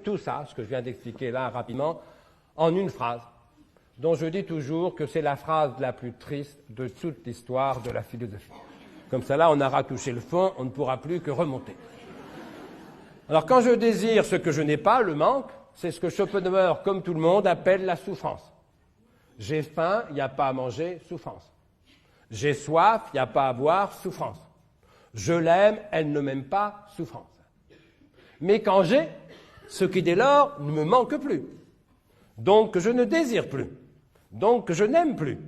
tout ça, ce que je viens d'expliquer là rapidement, en une phrase, dont je dis toujours que c'est la phrase la plus triste de toute l'histoire de la philosophie. Comme ça, là, on aura touché le fond, on ne pourra plus que remonter. Alors, quand je désire ce que je n'ai pas, le manque, c'est ce que Schopenhauer, comme tout le monde, appelle la souffrance. J'ai faim, il n'y a pas à manger, souffrance. J'ai soif, il n'y a pas à boire, souffrance. Je l'aime, elle ne m'aime pas, souffrance. Mais quand j'ai, ce qui dès lors ne me manque plus. Donc que je ne désire plus. Donc que je n'aime plus.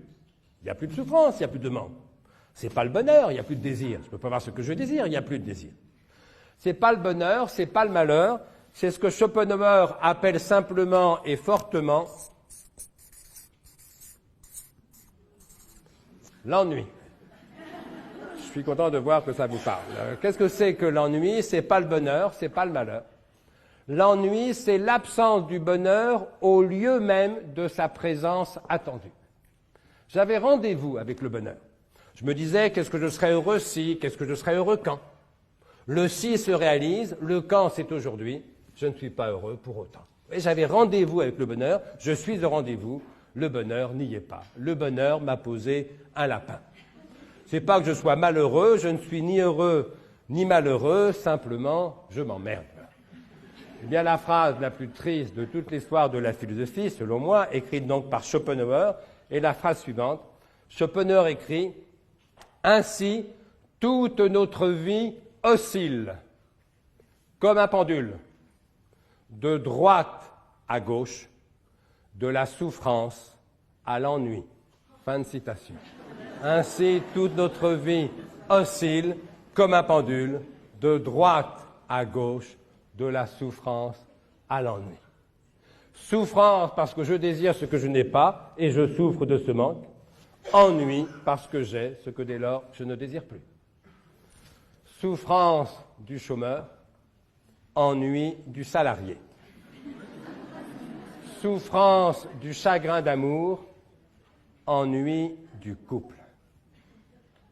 Il n'y a plus de souffrance, il n'y a plus de manque. C'est pas le bonheur, il n'y a plus de désir. Je ne peux pas avoir ce que je désire, il n'y a plus de désir. C'est pas le bonheur, c'est pas le malheur, c'est ce que Schopenhauer appelle simplement et fortement l'ennui. Je suis content de voir que ça vous parle. Qu'est-ce que c'est que l'ennui? C'est pas le bonheur, c'est pas le malheur. L'ennui, c'est l'absence du bonheur au lieu même de sa présence attendue. J'avais rendez-vous avec le bonheur. Je me disais, qu'est-ce que je serais heureux si, qu'est-ce que je serais heureux quand? Le si se réalise, le quand c'est aujourd'hui, je ne suis pas heureux pour autant. Et j'avais rendez-vous avec le bonheur, je suis au rendez-vous, le bonheur n'y est pas. Le bonheur m'a posé un lapin. C'est pas que je sois malheureux, je ne suis ni heureux ni malheureux, simplement je m'emmerde. Eh bien, la phrase la plus triste de toute l'histoire de la philosophie, selon moi, écrite donc par Schopenhauer, est la phrase suivante. Schopenhauer écrit « Ainsi, toute notre vie oscille comme un pendule, de droite à gauche, de la souffrance à l'ennui. » Fin de citation. Ainsi, toute notre vie oscille comme un pendule, de droite à gauche, de la souffrance à l'ennui. Souffrance parce que je désire ce que je n'ai pas et je souffre de ce manque. Ennui parce que j'ai ce que dès lors je ne désire plus. Souffrance du chômeur, ennui du salarié. Souffrance du chagrin d'amour, ennui du couple.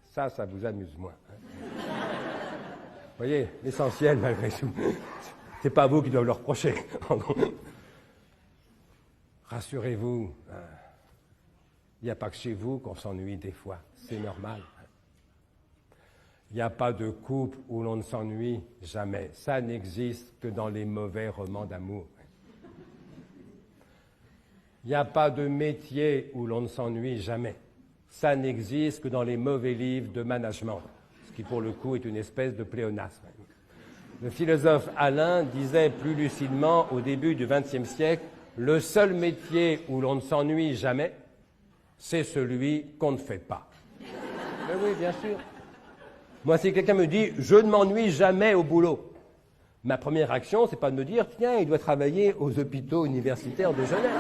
Ça vous amuse moins. Vous voyez, l'essentiel malgré tout, c'est pas vous qui doivent le reprocher. Rassurez-vous, il n'y a pas que chez vous qu'on s'ennuie des fois, c'est normal. Il n'y a pas de couple où l'on ne s'ennuie jamais. Ça n'existe que dans les mauvais romans d'amour. Il n'y a pas de métier où l'on ne s'ennuie jamais. Ça n'existe que dans les mauvais livres de management, ce qui pour le coup est une espèce de pléonasme. Le philosophe Alain disait plus lucidement au début du XXe siècle, le seul métier où l'on ne s'ennuie jamais, c'est celui qu'on ne fait pas. Mais oui, bien sûr. Moi, si quelqu'un me dit « je ne m'ennuie jamais au boulot », ma première action, c'est pas de me dire « tiens, il doit travailler aux hôpitaux universitaires de Genève ».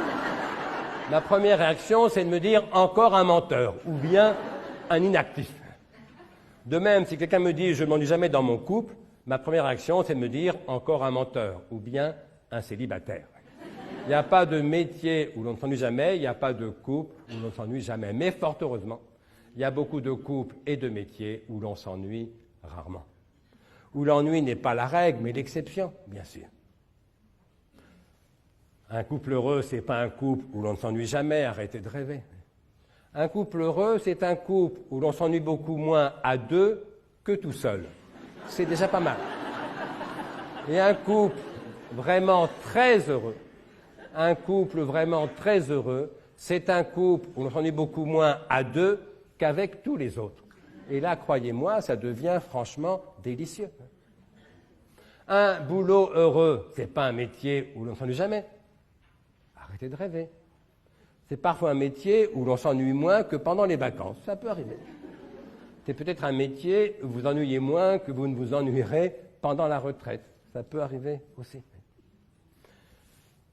Ma première réaction, c'est de me dire « encore un menteur » ou bien « un inactif ». De même, si quelqu'un me dit « je ne m'ennuie jamais dans mon couple », ma première réaction, c'est de me dire « encore un menteur » ou bien « un célibataire ». Il n'y a pas de métier où l'on ne s'ennuie jamais, il n'y a pas de couple où l'on ne s'ennuie jamais. Mais fort heureusement, il y a beaucoup de couples et de métiers où l'on s'ennuie rarement. Où l'ennui n'est pas la règle, mais l'exception, bien sûr. Un couple heureux, ce n'est pas un couple où l'on ne s'ennuie jamais, arrêtez de rêver. Un couple heureux, c'est un couple où l'on s'ennuie beaucoup moins à deux que tout seul. C'est déjà pas mal. Et un couple vraiment très heureux, c'est un couple où l'on s'ennuie beaucoup moins à deux qu'avec tous les autres. Et là, croyez-moi, ça devient franchement délicieux. Un boulot heureux, ce n'est pas un métier où l'on ne s'ennuie jamais. Arrêtez de rêver. C'est parfois un métier où l'on s'ennuie moins que pendant les vacances. Ça peut arriver. C'est peut-être un métier où vous ennuyez moins que vous ne vous ennuierez pendant la retraite. Ça peut arriver aussi.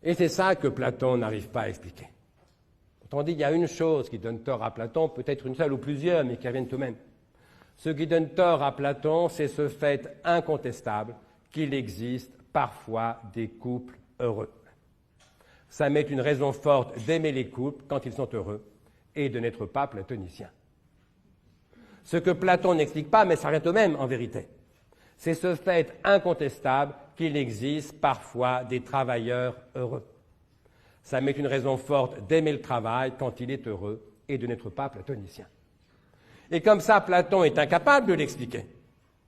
Et c'est ça que Platon n'arrive pas à expliquer. Quand on dit qu'il y a une chose qui donne tort à Platon, peut-être une seule ou plusieurs, mais qui reviennent tout de même. Ce qui donne tort à Platon, c'est ce fait incontestable qu'il existe parfois des couples heureux. Ça met une raison forte d'aimer les couples quand ils sont heureux et de n'être pas platonicien. Ce que Platon n'explique pas, mais ça revient au même en vérité, C'est ce fait incontestable qu'il existe parfois des travailleurs heureux. Ça m'est une raison forte d'aimer le travail quand il est heureux et de n'être pas platonicien. Et comme ça, Platon est incapable de l'expliquer.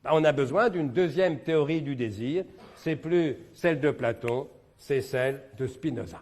On a besoin d'une deuxième théorie du désir. C'est plus celle de Platon, c'est celle de Spinoza.